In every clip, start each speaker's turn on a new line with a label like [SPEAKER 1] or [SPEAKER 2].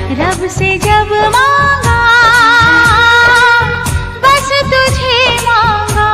[SPEAKER 1] रब से जब मांगा बस तुझे मांगा।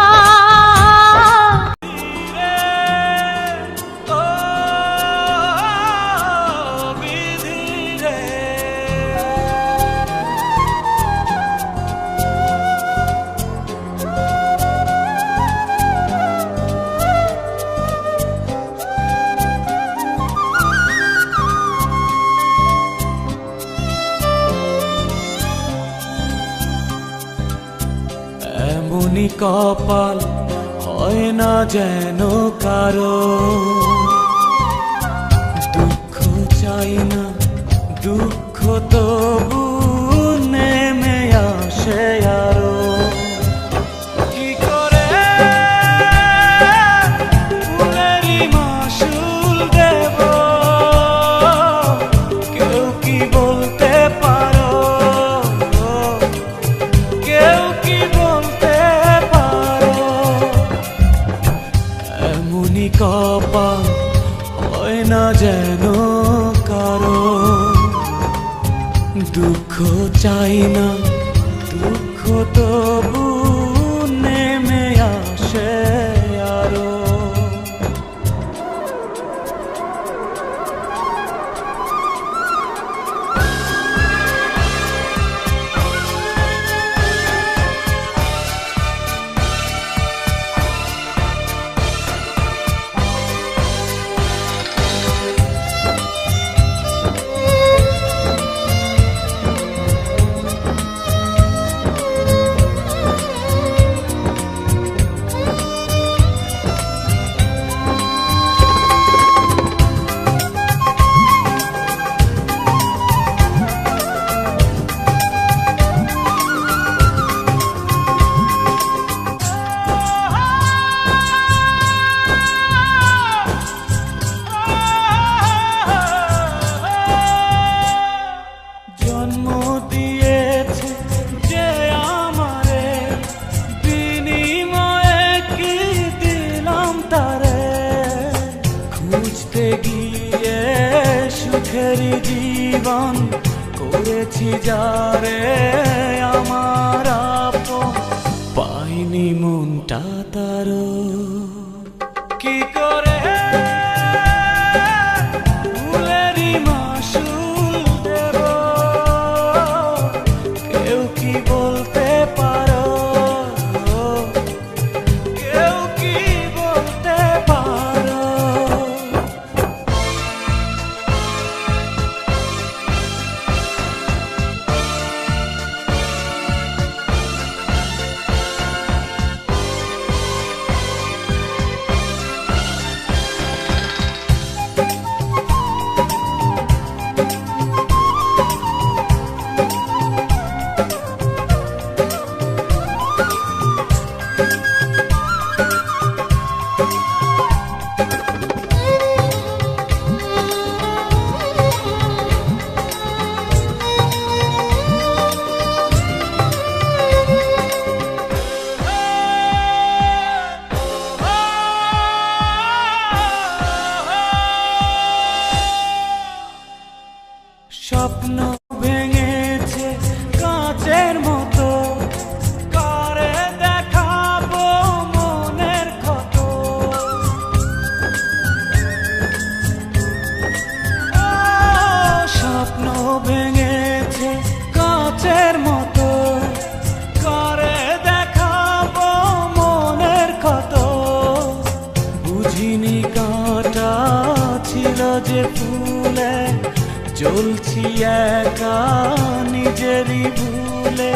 [SPEAKER 2] এমনি কপাল হয় না যেন কারো, দুঃখ চাই না দুঃখ তবু নেমে আসে আরো। কি করে ফুলেরই মাসুল দেব, কেউ কি বলতে পারো, কেউ কি বলতে পারো। এমনি কপাল হয় না যেন কারো, দুঃখ চাই না দুঃখ তবু নেমে আসে আরো। জন্ম দিয়েছে যে আমারে, বিনিময়ে কি দিলাম তারে। খুঁজতে গিয়ে সুখেরই জীবন করেছি যারে আমার আপন, পাইনি মনটা তারও। কি করে ফুলেরই মাসুল দেব, কেউ কি বলতে পারো, কেউ কি বলতে পারো। স্বপ্ন ভেঙেছে কাঁচের মতো, কারে দেখাবো মনের ক্ষত। স্বপ্ন ভেঙেছে কাঁচের মতো, কারে দেখাবো মনের ক্ষত। বুঝিনি কাঁটা ছিল যে ফুলে, জ্বলছি একা নিজেরই ভুলে,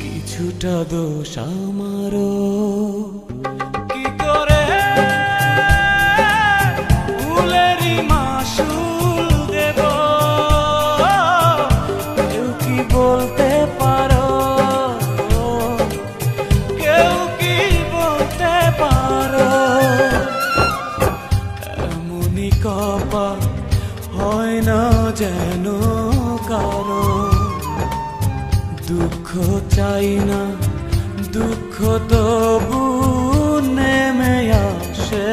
[SPEAKER 2] কিছুটা দোষ আমারও। কি করে ফুলেরই মাসুল দেব, কেউ কি বলতে পারো, কেউ কি বলতে পারো। এমনি কপাল হয় না যেন কারো, দুঃখ চাই না দুঃখ তবু নেমে আসে।